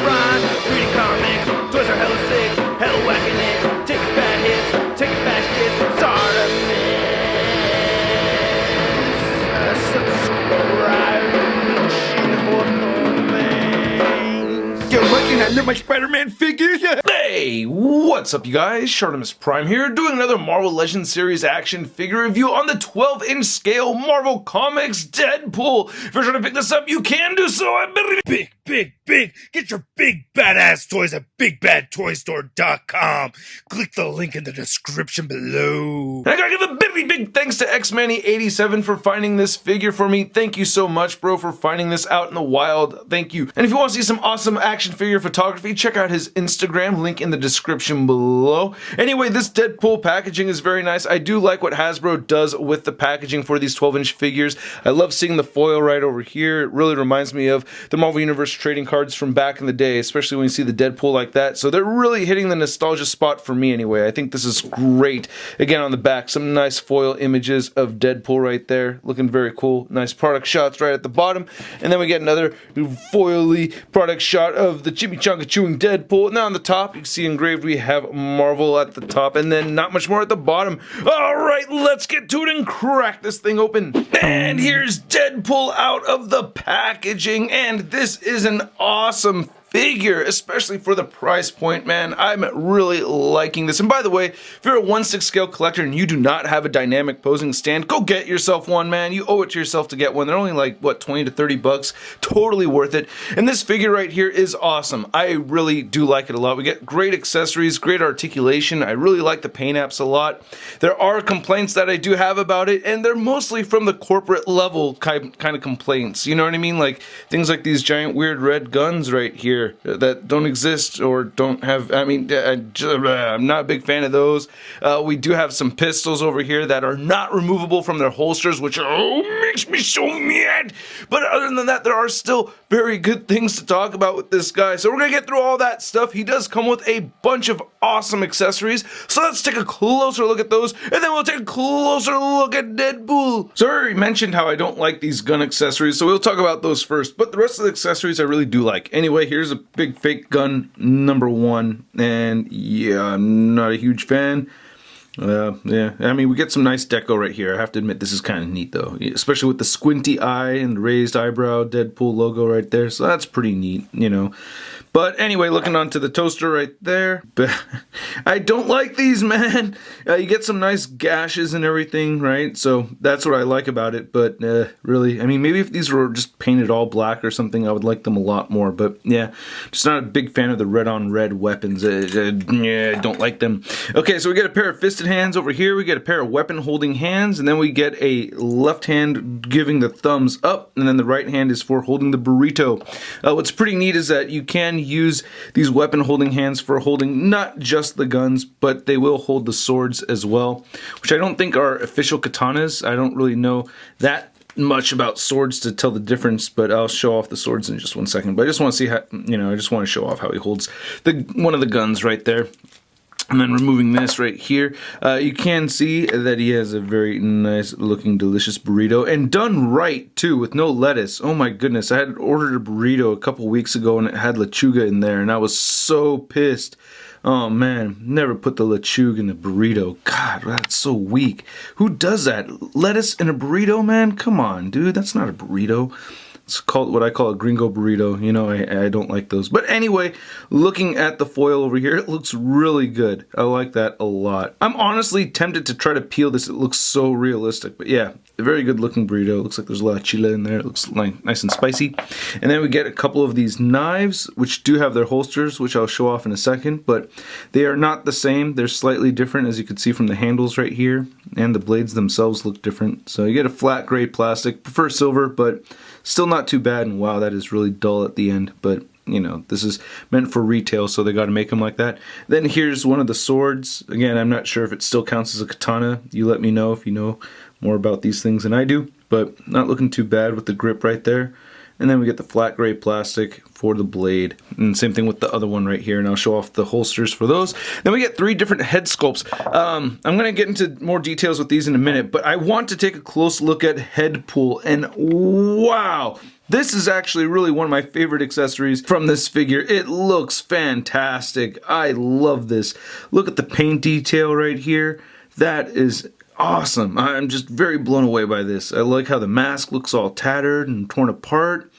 rhyme, reading comics, toys are hella sick, hella whacking it, taking bad hits, taking bad shit, subscribe. You're looking at my Spider-Man figures? Hey, what's up you guys? ShartimusPrime here, doing another Marvel Legends series action figure review on the 12-inch scale Marvel Comics Deadpool. If you're trying to pick this up, you can do so at Big. Get your big badass toys at BigBadToyStore.com. Click the link in the description below. And I gotta give a big thanks to Xmanny87 for finding this figure for me. Thank you so much, bro, for finding this out in the wild. Thank you. And if you want to see some awesome action figure photography, check out his Instagram, link in the description below. Anyway, this Deadpool packaging is very nice. I do like what Hasbro does with the packaging for these 12-inch figures. I love seeing the foil right over here. It really reminds me of the Marvel Universe trading cards from back in the day, especially when you see the Deadpool like that. So they're really hitting the nostalgia spot for me anyway. I think this is great. Again, on the back, some nice foil images of Deadpool right there. Looking very cool. Nice product shots right at the bottom. And then we get another foily product shot of the chimichanga chewing Deadpool. Now on the top, you can see engraved we have Marvel at the top, and then not much more at the bottom. Alright, let's get to it and crack this thing open. And here's Deadpool out of the packaging, and this is an awesome figure, especially for the price point, man. I'm really liking this. And by the way, if you're a 1/6 scale collector and you do not have a dynamic posing stand, go get yourself one, man. You owe it to yourself to get one. They're only like, what, 20 to 30 bucks? Totally worth it. And this figure right here is awesome. I really do like it a lot. We get great accessories, great articulation. I really like the paint apps a lot. There are complaints that I do have about it, and they're mostly from the corporate level kind of complaints. You know what I mean? Like things like these giant weird red guns right here that don't exist or don't have, I mean, I'm not a big fan of those. We do have some pistols over here that are not removable from their holsters, which makes me so mad. But other than that, there are still very good things to talk about with this guy. So we're going to get through all that stuff. He does come with a bunch of awesome accessories. So let's take a closer look at those, and then we'll take a closer look at Deadpool. So I already mentioned how I don't like these gun accessories, so we'll talk about those first. But the rest of the accessories I really do like. Anyway, here's a big fake gun #1, and yeah, I'm not a huge fan. Yeah, I mean, we get some nice deco right here. I have to admit, this is kind of neat though, especially with the squinty eye and the raised eyebrow Deadpool logo right there. So that's pretty neat, you know. But anyway, looking onto the toaster right there, I don't like these, man. You get some nice gashes and everything, right? So that's what I like about it. But really, I mean, maybe if these were just painted all black or something, I would like them a lot more. But yeah, just not a big fan of the red-on-red weapons. Yeah, I don't like them. Okay, so we get a pair of fisted hands over here. We get a pair of weapon-holding hands, and then we get a left hand giving the thumbs up, and then the right hand is for holding the burrito. What's pretty neat is that you can use these weapon holding hands for holding not just the guns, but they will hold the swords as well, which I don't think are official katanas. I don't really know that much about swords to tell the difference, but I'll show off the swords in just one second. But I just want to see how, you know, I just want to show off how he holds one of the guns right there. And then removing this right here, you can see that he has a very nice looking delicious burrito, and done right too, with no lettuce. Oh my goodness, I had ordered a burrito a couple weeks ago and it had lechuga in there, and I was so pissed. Oh man, never put the lechuga in a burrito. God, that's so weak. Who does that? Lettuce in a burrito, man? Come on, dude, that's not a burrito. It's called what I call a gringo burrito. You know, I don't like those. But anyway, looking at the foil over here, it looks really good. I like that a lot. I'm honestly tempted to try to peel this. It looks so realistic. But yeah, a very good looking burrito. It looks like there's a lot of chile in there. It looks like nice and spicy. And then we get a couple of these knives, which do have their holsters, which I'll show off in a second. But they are not the same. They're slightly different, as you can see from the handles right here. And the blades themselves look different. So you get a flat gray plastic. Prefer silver, but still not too bad. And wow, that is really dull at the end. But you know, this is meant for retail, so they got to make them like that. Then here's one of the swords. Again, I'm not sure if it still counts as a katana. You let me know if you know more about these things than I do. But not looking too bad with the grip right there. And then we get the flat gray plastic for the blade. And same thing with the other one right here. And I'll show off the holsters for those. Then we get 3 different head sculpts. I'm going to get into more details with these in a minute, but I want to take a close look at Deadpool. And wow! This is actually really one of my favorite accessories from this figure. It looks fantastic. I love this. Look at the paint detail right here. That is awesome. I'm just very blown away by this. I like how the mask looks all tattered and torn apart.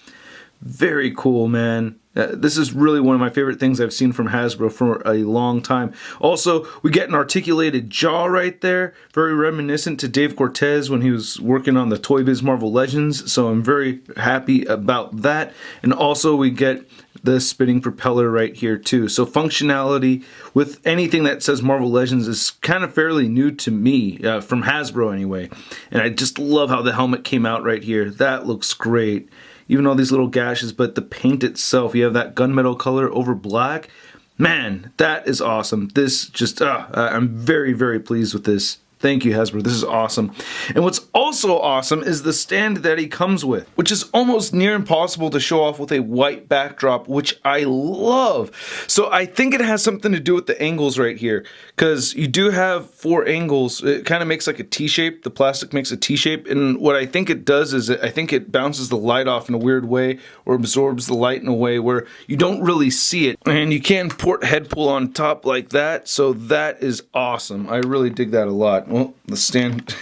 Very cool, man. This is really one of my favorite things I've seen from Hasbro for a long time. Also, we get an articulated jaw right there. Very reminiscent to Dave Cortez when he was working on the Toy Biz Marvel Legends. So I'm very happy about that. And also we get the spinning propeller right here too. So functionality with anything that says Marvel Legends is kind of fairly new to me, from Hasbro anyway. And I just love how the helmet came out right here. That looks great. Even all these little gashes, but the paint itself, you have that gunmetal color over black. Man, that is awesome. This just, I'm very, very pleased with this. Thank you, Hasbro. This is awesome. And what's also awesome is the stand that he comes with, which is almost near impossible to show off with a white backdrop, which I love. So I think it has something to do with the angles right here, because you do have 4 angles. It kind of makes like a T-shape. The plastic makes a T-shape, and what I think it does is I think it bounces the light off in a weird way, or absorbs the light in a way where you don't really see it. And you can port Deadpool on top like that, so that is awesome. I really dig that a lot. Well, the stand,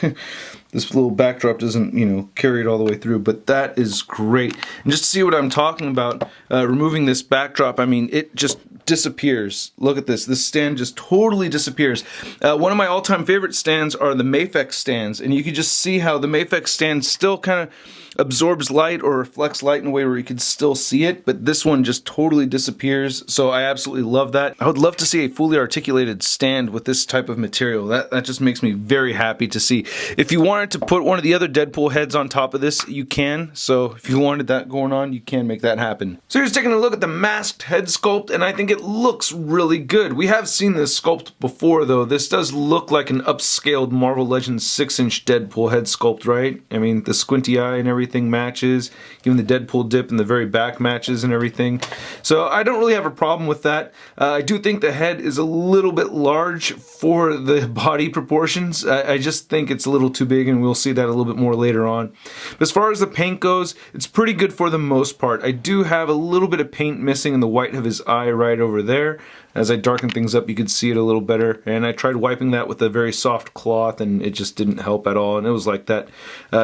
this little backdrop doesn't, carry it all the way through, but that is great. And just to see what I'm talking about, removing this backdrop, I mean, it just disappears. Look at this. This stand just totally disappears. One of my all-time favorite stands are the Mafex stands, and you can just see how the Mafex stand still kind of absorbs light or reflects light in a way where you can still see it, but this one just totally disappears, so I absolutely love that. I would love to see a fully articulated stand with this type of material. That just makes me very happy to see. If you wanted to put one of the other Deadpool heads on top of this, you can, so if you wanted that going on, you can make that happen. So here's taking a look at the masked head sculpt, and I think it looks really good. We have seen this sculpt before, though. This does look like an upscaled Marvel Legends 6-inch Deadpool head sculpt, right? I mean, the squinty eye and everything matches, even the Deadpool dip in the very back matches and everything. So I don't really have a problem with that. I do think the head is a little bit large for the body proportions. I just think it's a little too big, and we'll see that a little bit more later on. But as far as the paint goes, it's pretty good for the most part. I do have a little bit of paint missing in the white of his eye right over there. As I darken things up, you could see it a little better, and I tried wiping that with a very soft cloth, and it just didn't help at all, and it was like that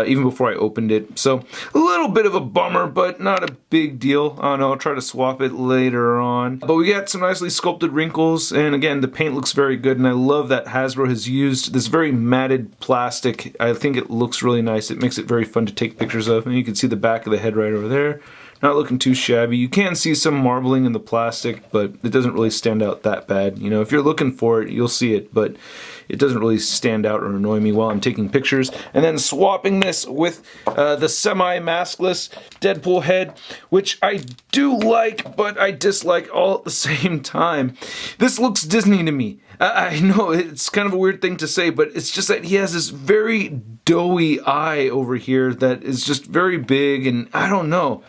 even before I opened it. So a little bit of a bummer, but not a big deal. I don't know, I'll try to swap it later on. But we got some nicely sculpted wrinkles, and again, the paint looks very good, and I love that Hasbro has used this very matted plastic. I think it looks really nice. It makes it very fun to take pictures of, and you can see the back of the head right over there. Not looking too shabby. You can see some marbling in the plastic, but it doesn't really stand out that bad. If you're looking for it, you'll see it, but it doesn't really stand out or annoy me while I'm taking pictures. And then swapping this with the semi-maskless Deadpool head, which I do like, but I dislike all at the same time. This looks Disney to me. I know it's kind of a weird thing to say, but it's just that he has this very doughy eye over here that is just very big, and I don't know.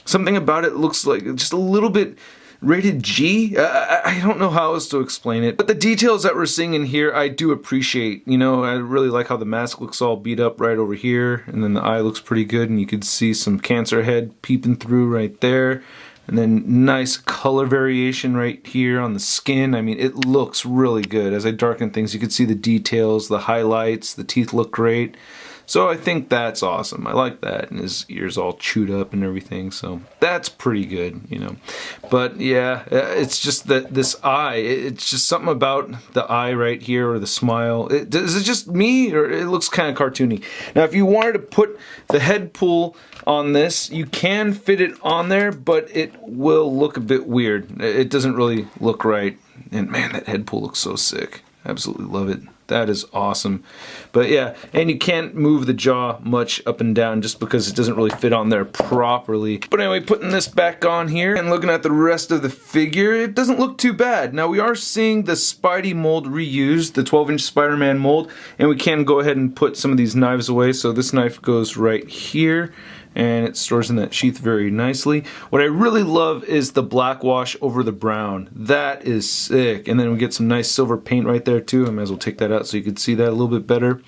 Something about it looks like just a little bit rated G. I don't know how else to explain it. But the details that we're seeing in here, I do appreciate. I really like how the mask looks all beat up right over here. And then the eye looks pretty good. And you can see some cancer head peeping through right there. And then nice color variation right here on the skin. I mean, it looks really good. As I darken things, you can see the details, the highlights, the teeth look great. So I think that's awesome. I like that, and his ears all chewed up and everything, so that's pretty good, But yeah, it's just that this eye, it's just something about the eye right here, or the smile. Is it just me, or it looks kind of cartoony? Now, if you wanted to put the Deadpool on this, you can fit it on there, but it will look a bit weird. It doesn't really look right. And man, that Deadpool looks so sick. Absolutely love it. That is awesome. But yeah, and you can't move the jaw much up and down just because it doesn't really fit on there properly. But anyway, putting this back on here and looking at the rest of the figure, it doesn't look too bad. Now we are seeing the Spidey mold reused, the 12-inch Spider-Man mold, and we can go ahead and put some of these knives away. So this knife goes right here. and it stores in that sheath very nicely. What I really love is the black wash over the brown. That is sick. And then we get some nice silver paint right there too. I might as well take that out so you can see that a little bit better.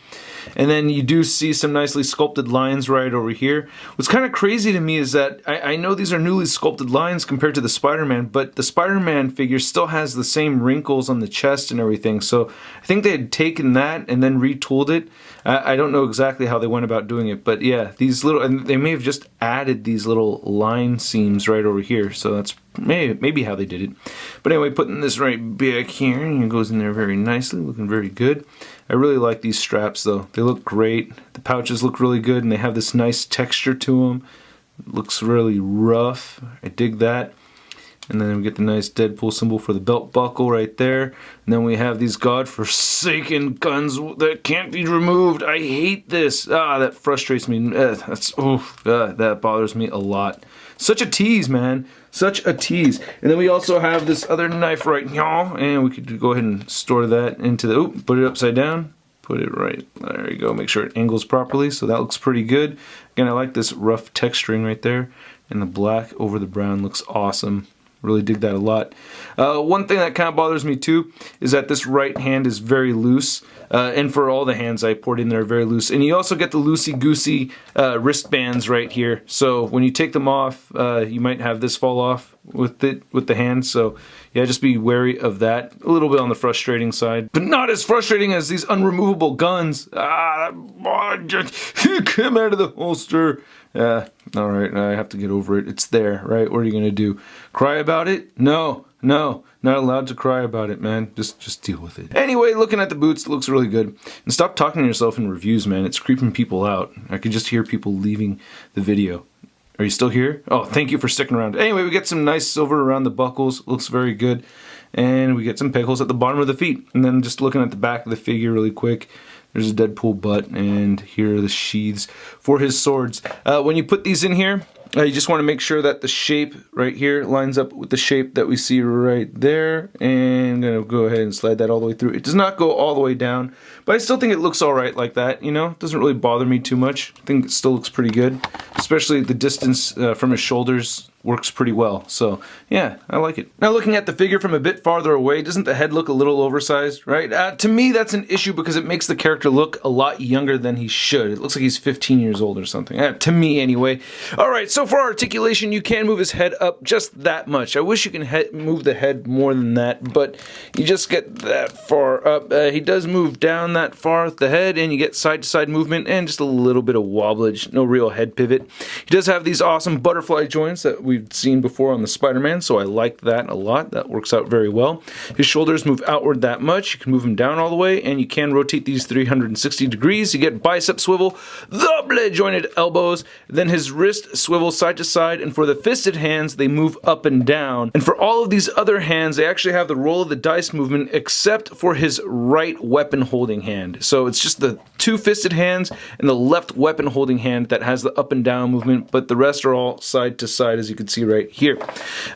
And then you do see some nicely sculpted lines right over here. What's kind of crazy to me is that I know these are newly sculpted lines compared to the Spider-Man, but the Spider-Man figure still has the same wrinkles on the chest and everything. So I think they had taken that and then retooled it. I don't know exactly how they went about doing it, but yeah, these little, and they may have just added these little line seams right over here. So that's maybe how they did it. But anyway, putting this right back here, and it goes in there very nicely, looking very good. I really like these straps though. They look great. The pouches look really good, and they have this nice texture to them. It looks really rough. I dig that. And then we get the nice Deadpool symbol for the belt buckle right there. And then we have these godforsaken guns that can't be removed. I hate this. That frustrates me. That bothers me a lot. Such a tease, man. Such a tease. And then we also have this other knife right here. And we could go ahead and store that into the... put it upside down. Put it right. There you go. Make sure it angles properly. So that looks pretty good. Again, I like this rough texturing right there. And the black over the brown looks awesome. Really dig that a lot. One thing that kind of bothers me too is that this right hand is very loose. And for all the hands I poured in there, very loose. And you also get the loosey-goosey wristbands right here. So when you take them off, you might have this fall off with the hand. So yeah, just be wary of that. A little bit on the frustrating side, but not as frustrating as these unremovable guns. Just come out of the holster. All right, I have to get over it. It's there, right? What are you gonna do? Cry about it? No, not allowed to cry about it, man. Just deal with it. Anyway, looking at the boots, it looks really good. And stop talking to yourself in reviews, man. It's creeping people out. I could just hear people leaving the video. Are you still here? Oh, thank you for sticking around. Anyway, we get some nice silver around the buckles. Looks very good. And we get some peg holes at the bottom of the feet. And then just looking at the back of the figure really quick, there's a Deadpool butt, and here are the sheaths for his swords. When you put these in here, you just want to make sure that the shape right here lines up with the shape that we see right there. And I'm going to go ahead and slide that all the way through. It does not go all the way down, but I still think it looks alright like that, you know? It doesn't really bother me too much. I think it still looks pretty good. Especially the distance from his shoulders works pretty well. So, yeah, I like it. Now, looking at the figure from a bit farther away, doesn't the head look a little oversized, right? To me, that's an issue because it makes the character look a lot younger than he should. It looks like he's 15 years old or something. To me, anyway. Alright, so for articulation, you can move his head up just that much. I wish you can move the head more than that, but you just get that far up. He does move down that far with the head, and you get side-to-side movement and just a little bit of wobblage. No real head pivot. He does have these awesome butterfly joints that we've seen before on the Spider-Man, so I like that a lot. That works out very well. His shoulders move outward that much. You can move them down all the way, and you can rotate these 360 degrees. You get bicep swivel, the blade jointed elbows, then his wrist swivel side to side, and for the fisted hands, they move up and down. And for all of these other hands, they actually have the roll of the dice movement, except for his right weapon holding hand. So it's just the two fisted hands and the left weapon holding hand that has the up and down movement, but the rest are all side to side, as you can see right here.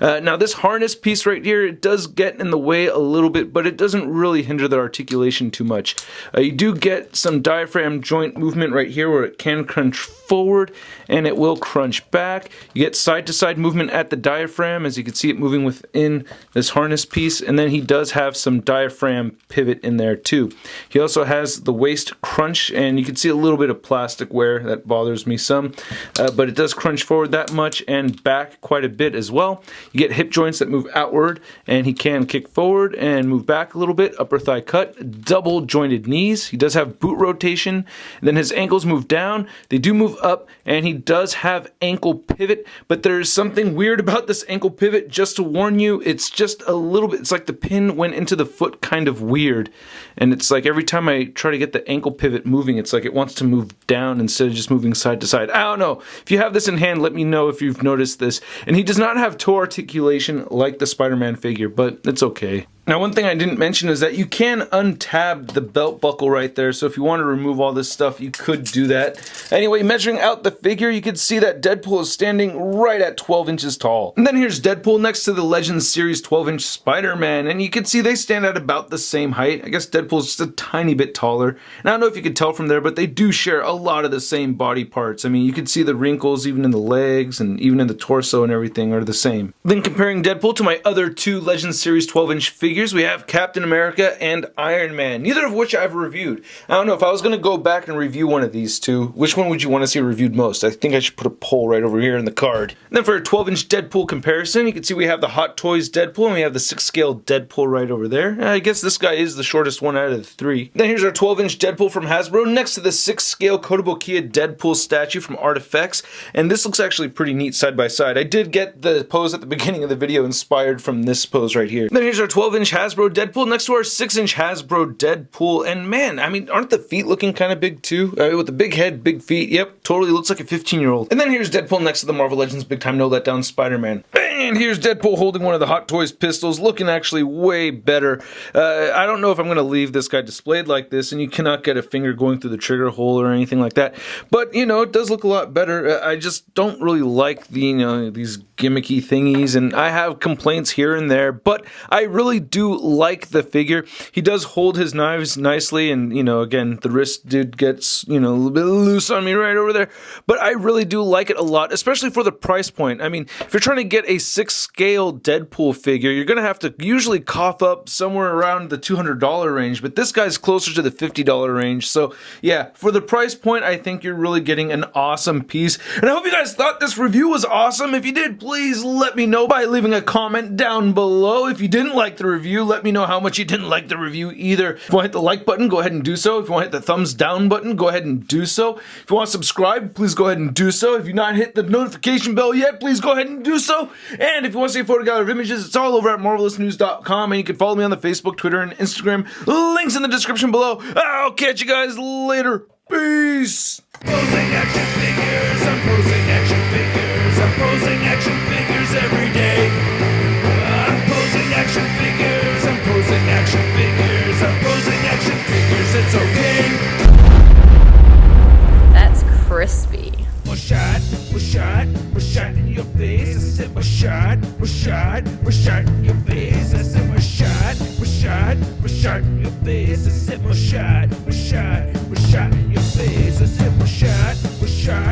Now this harness piece right here, it does get in the way a little bit, but it doesn't really hinder the articulation too much. You do get some diaphragm joint movement right here where it can crunch forward and it will crunch back. You get side to side movement at the diaphragm, as you can see it moving within this harness piece, and then he does have some diaphragm pivot in there too. He also has the waist crunch, and you can see a little bit of plastic wear that bothers me some, but it does crunch forward that much and back quite a bit as well. You get hip joints that move outward, and he can kick forward and move back a little bit, upper thigh cut, double jointed knees. He does have boot rotation, and then his ankles move down, they do move up, and he does have ankle pivot, but there's something weird about this ankle pivot. Just to warn you, it's just a little bit, it's like the pin went into the foot kind of weird, and it's like every time I try to get the ankle pivot moving, it's like it wants to move down instead of just moving side to side. I don't know. If you have this in hand, let me know if you've noticed this. And he does not have toe articulation like the Spider-Man figure, but it's okay. Now, one thing I didn't mention is that you can untab the belt buckle right there, so if you want to remove all this stuff, you could do that. Anyway, measuring out the figure, you can see that Deadpool is standing right at 12 inches tall. And then here's Deadpool next to the Legends Series 12-inch Spider-Man, and you can see they stand at about the same height. I guess Deadpool's just a tiny bit taller. And I don't know if you could tell from there, but they do share a lot of the same body parts. I mean, you can see the wrinkles even in the legs and even in the torso and everything are the same. Then comparing Deadpool to my other two Legends Series 12-inch figures, we have Captain America and Iron Man, neither of which I've reviewed. I don't know, if I was going to go back and review one of these two, which one would you want to see reviewed most? I think I should put a poll right over here in the card. And then for a 12-inch Deadpool comparison, you can see we have the Hot Toys Deadpool and we have the 6-scale Deadpool right over there. I guess this guy is the shortest one out of the three. Then here's our 12-inch Deadpool from Hasbro next to the 6-scale Kotobukiya Deadpool statue from Artifacts, and this looks actually pretty neat side by side. I did get the pose at the beginning of the video inspired from this pose right here. Then here's our 12-inch Hasbro Deadpool next to our 6-inch Hasbro Deadpool, and man, I mean, aren't the feet looking kind of big too? With the big head, big feet, yep, totally looks like a 15-year-old. And then here's Deadpool next to the Marvel Legends Big Time No Letdown Spider-Man. And here's Deadpool holding one of the Hot Toys pistols, looking actually way better. I don't know if I'm going to leave this guy displayed like this, and you cannot get a finger going through the trigger hole or anything like that, but, you know, it does look a lot better. I just don't really like the, you know, these gimmicky thingies, and I have complaints here and there, but I really do like the figure. He does hold his knives nicely, and, you know, again, the wrist did get, you know, a little bit loose on me right over there, but I really do like it a lot, especially for the price point. I mean, if you're trying to get a 6-scale Deadpool figure, you're going to have to usually cough up somewhere around the $200 range, but this guy's closer to the $50 range, so yeah, for the price point, I think you're really getting an awesome piece, and I hope you guys thought this review was awesome. If you did, please let me know by leaving a comment down below. If you didn't like the review, let me know how much you didn't like the review either. If you want to hit the like button, go ahead and do so. If you want to hit the thumbs down button, go ahead and do so. If you want to subscribe, please go ahead and do so. If you've not hit the notification bell yet, please go ahead and do so. And if you want to see a photo gallery of images, it's all over at marvelousnews.com, and you can follow me on the Facebook, Twitter, and Instagram. Links in the description below. I'll catch you guys later. Peace! Posing action figures, I'm posing action figures, I'm posing action figures every day. I'm posing action figures, I'm posing action figures, I'm posing action figures, it's okay. That's crispy. We're shot in your face. I said we're shot in your face. I said we're shot in your face. I said we're shot in your face. I said we're shot